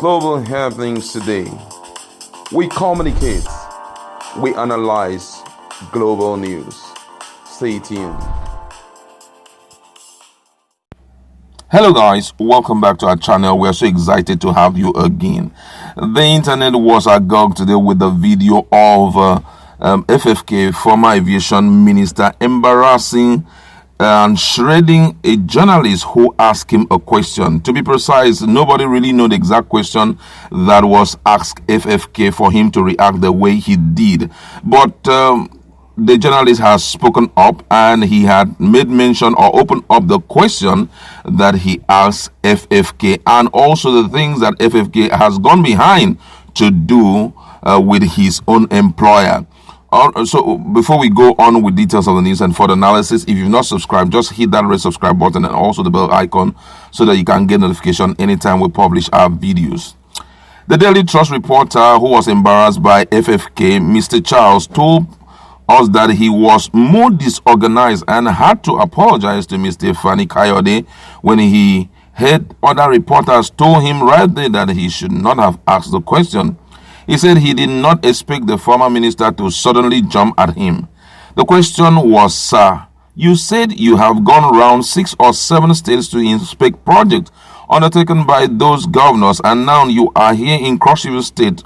global happenings today. We communicate, we analyze global news. Stay tuned. Hello guys, welcome back to our channel. We are so excited to have you again. The internet was agog today with the video of FFK, former aviation minister, embarrassing and shredding a journalist who asked him a question. To be precise, nobody really knew the exact question that was asked FFK for him to react the way he did. But the journalist has spoken up and he had made mention or opened up the question that he asked FFK and also the things that FFK has gone behind to do with his own employer. So before we go on with details of the news and further analysis, if you've not subscribed, just hit that red subscribe button and also the bell icon so that you can get notification anytime we publish our videos. The Daily Trust reporter who was embarrassed by FFK, Mr. Charles, told us that he was more disorganized and had to apologize to Mr. Fani Kayode when he heard other reporters told him right there that he should not have asked the question. He said he did not expect the former minister to suddenly jump at him. The question was, sir, you said you have gone around 6 or 7 states to inspect projects undertaken by those governors, and now you are here in Cross River State,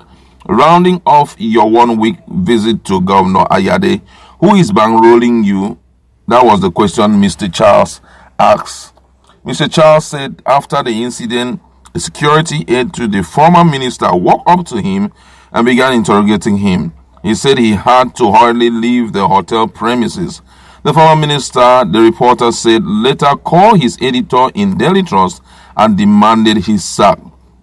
rounding off your 1-week visit to Governor Ayade. Who is bankrolling you? That was the question Mr. Charles asked. Mr. Charles said after the incident, a security aide to the former minister walked up to him and began interrogating him. He said he had to hurriedly leave the hotel premises. The former minister, the reporter said, later called his editor in Daily Trust and demanded his sack.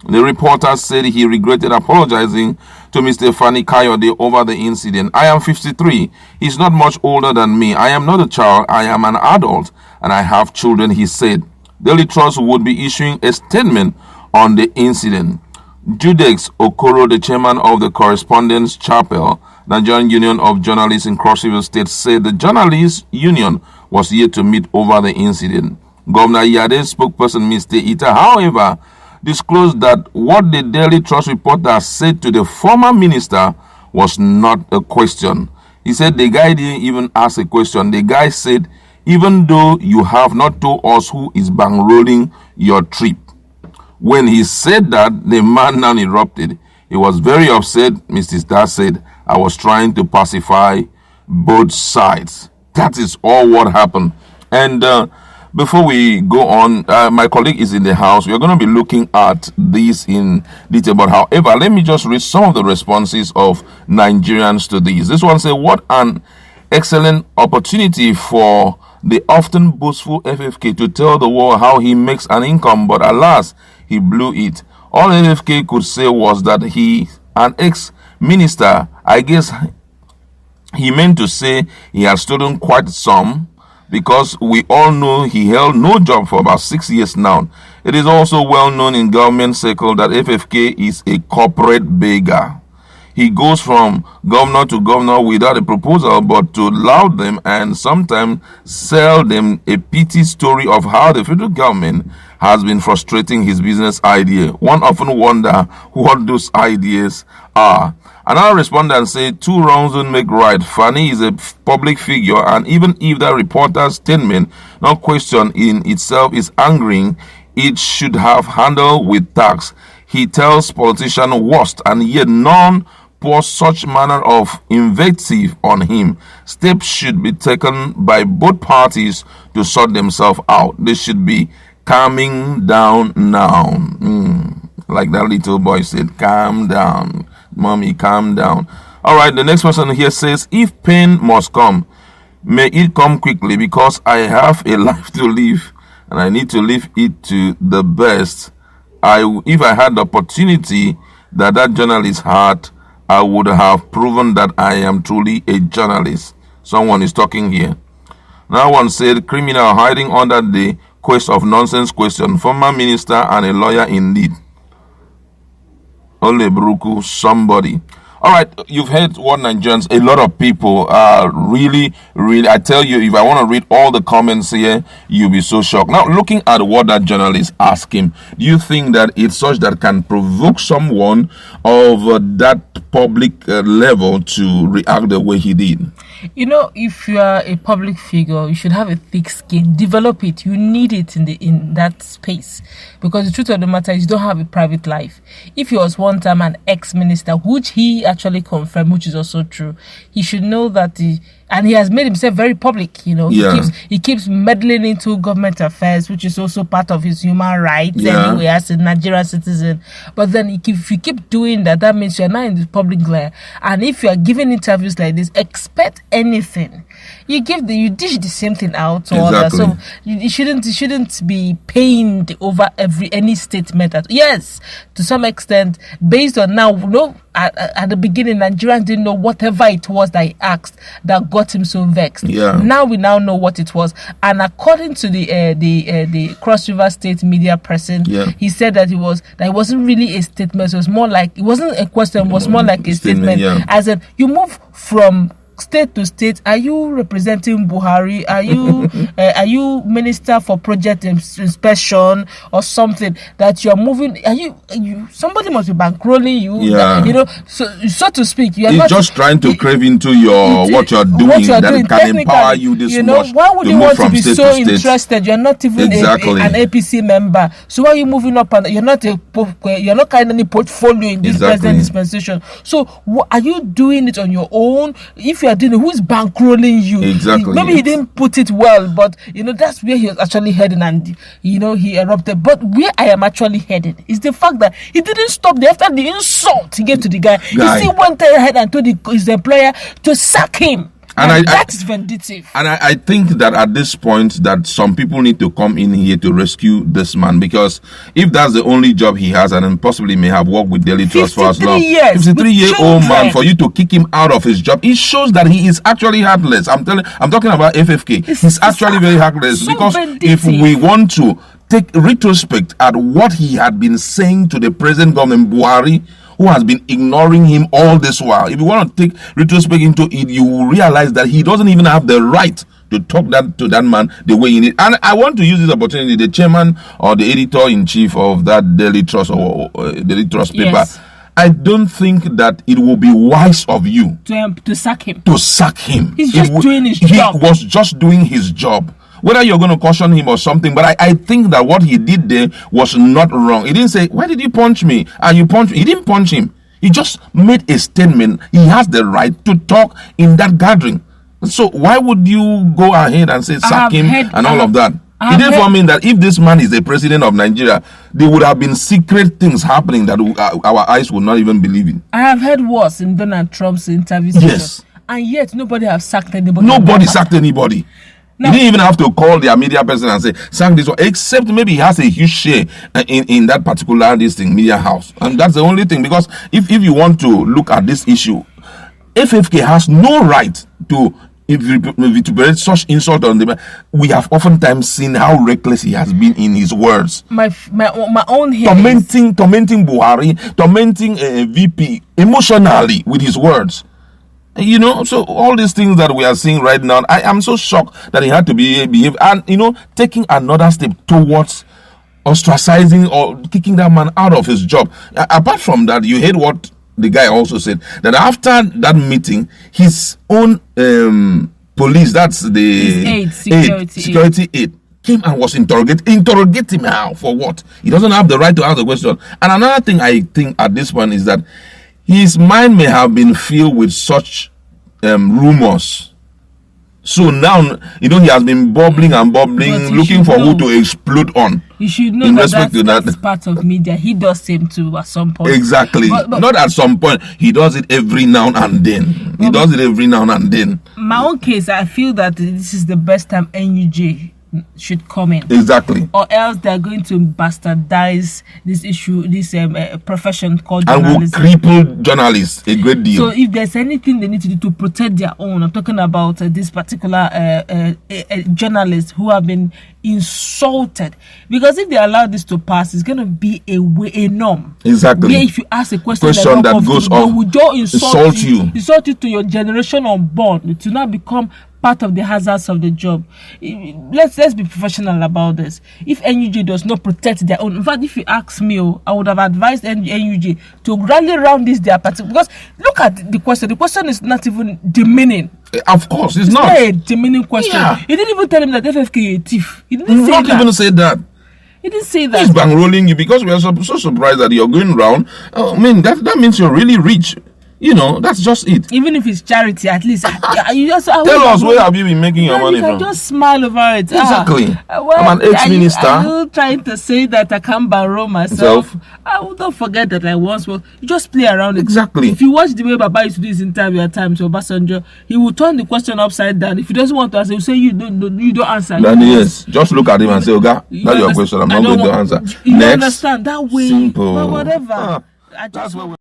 The reporter said he regretted apologizing to Mr. Fani Kayode over the incident. I am 53. He's not much older than me. I am not a child. I am an adult and I have children, he said. Daily Trust would be issuing a statement on the incident. Judex Okoro, the chairman of the Correspondence Chapel, Nigerian Union of Journalists in Cross River State, said the journalists union was yet to meet over the incident. Governor Yade's spokesperson, Mr. Ita, however, disclosed that what the Daily Trust reporter said to the former minister was not a question. He said the guy didn't even ask a question. The guy said, even though you have not told us who is bankrolling your trip. When he said that, the man now erupted. He was very upset. Mr. Star said, I was trying to pacify both sides. That is all what happened. And before we go on, my colleague is in the house. We are going to be looking at this in detail. But however, let me just read some of the responses of Nigerians to this. This one says, what an excellent opportunity for the often boastful FFK to tell the world how he makes an income, but alas, he blew it. All FFK could say was that he, an ex-minister, I guess he meant to say he has stolen quite some, because we all know he held no job for about 6 years now. It is also well known in government circles that FFK is a corporate beggar. He goes from governor to governor without a proposal, but to laud them and sometimes sell them a pity story of how the federal government has been frustrating his business idea. One often wonder what those ideas are. Another respondent said, 2 wrongs don't make right. Fani is a public figure, and even if that reporter's statement, no question in itself, is angering, it should have handled with tact. He tells politicians worst, and yet none pour such manner of invective on him. Steps should be taken by both parties to sort themselves out. They should be calming down now. Like that little boy said, calm down. Mommy, calm down. All right, the next person here says, if pain must come, may it come quickly, because I have a life to live and I need to live it to the best. If I had the opportunity that journalist had, I would have proven that I am truly a journalist. Someone is talking here. Now one said, criminal hiding under the quest of nonsense question. Former minister and a lawyer indeed. Ole Bruku, somebody. All right, you've heard what Nigerians, a lot of people are really, I tell you, if I want to read all the comments here, you'll be so shocked. Now, looking at what that journalist asked him, do you think that it's such that can provoke someone of that public level to react the way he did? You know, if you are a public figure, you should have a thick skin. Develop it. You need it in that space, because the truth of the matter is you don't have a private life. If he was one time an ex-minister, which he actually confirmed, which is also true, he should know that and he has made himself very public, you know. Yeah. He keeps meddling into government affairs, which is also part of his human rights anyway, as a Nigerian citizen. But then if you keep doing that, that means you're not in the public glare. And if you are giving interviews like this, expect anything. You dish the same thing out. Exactly. So you shouldn't be pained over any statement. Yes, to some extent, based on now, at the beginning, Nigerians didn't know whatever it was that he asked that got him so vexed. Yeah. Now we know what it was, and according to the Cross River State media person, he said that it wasn't really a statement. It was more like, it wasn't a question. It was more like a statement. As in, you move from state to state. Are you representing Buhari? Are you minister for project inspection or something that you're moving? Are you somebody must be bankrolling you? Yeah. You know, so to speak, you are He's not just trying to crave into what you're doing that can empower you this much. Why would you want to be so interested? You're not even an APC member. So why are you moving up? And you're not carrying any portfolio in this present dispensation. So are you doing it on your own? If you are doing it, who's bankrolling you? Exactly. Maybe he didn't put it well, but that's where he was actually heading, and he erupted. But where I am actually headed is the fact that he didn't stop there after the insult he gave to the guy. He still went ahead and told his employer to sack him. And that's vindictive. And I think that at this point that some people need to come in here to rescue this man, because if that's the only job he has, and then possibly may have worked with Daily Trust for as long, 53-year-old man, for you to kick him out of his job, it shows that he is actually heartless. I'm talking about FFK. He's actually very heartless, so because if we want to take retrospect at what he had been saying to the present government, Buhari, who has been ignoring him all this while. If you want to take retrospect into it, you will realize that he doesn't even have the right to talk to that man the way he needs. And I want to use this opportunity, the chairman or the editor-in-chief of that Daily Trust or Daily Trust paper, I don't think that it will be wise of you to sack him. To sack him. He's just doing his job. He was just doing his job. Whether you're going to caution him or something, but I think that what he did there was not wrong. He didn't say, why did you punch me? And you punched me. He didn't punch him. He just made a statement. He has the right to talk in that gathering. So why would you go ahead and say sack him and all of that? It didn't mean that if this man is the president of Nigeria, there would have been secret things happening that our eyes would not even believe in. I have heard worse in Donald Trump's interviews. Yes. And yet nobody has sacked anybody. Nobody sacked anybody. No. He didn't even have to call their media person and say, sack this one, except maybe he has a huge share in that particular media house. And that's the only thing, because if you want to look at this issue, FFK has no right to vituperate such insult on them. We have oftentimes seen how reckless he has been in his words. My own hair tormenting Buhari, tormenting VP emotionally with his words. So all these things that we are seeing right now, I am so shocked that he had to behave and, taking another step towards ostracizing or kicking that man out of his job. Apart from that, you heard what the guy also said, that after that meeting, his own police, that's the security aid, came and was interrogate him how, for what? He doesn't have the right to ask the question. And another thing I think at this point is that his mind may have been filled with such rumors. So now, he has been bubbling and bubbling, looking for who to explode on. You should know that's part of media. He does same too at some point. Exactly. But not at some point. He does it every now and then. My own case, I feel that this is the best time NUJ should come in. Exactly. Or else they're going to bastardize this issue, this profession called and journalism. will cripple journalists a great deal. So if there's anything they need to do to protect their own, I'm talking about this particular journalists who have been insulted, because if they allow this to pass, it's going to be a norm. Exactly. Where if you ask a question that goes off, they will just insult you to your generation unborn. It will not become part of the hazards of the job. Let's be professional about this. If NUJ does not protect their own, in fact, if you ask me, I would have advised NUJ to rally around this their party, because look at the question. The question is not even demeaning. Of course, it's not a demeaning question. Yeah. He didn't even tell him that FFK is a thief. He didn't say that. Even say that. He didn't say that. He's bankrolling you because we are so surprised that you're going round. I mean, that means you're really rich. You know, that's just it. Even if it's charity, at least you just tell us where have you been making your money from? Just smile over it. Exactly. I'm an ex-minister. Are you trying to say that I can't borrow myself? Don't forget that I once was. You just play around it. Exactly. If you watch the way Baba used to do his interview at times to Obasanjo, he will turn the question upside down. If he doesn't want to answer, he will say you don't answer. Yes, just look at him and say, "Oga, that's your question. I'm not going to answer." You understand that way? Simple. But whatever. That's where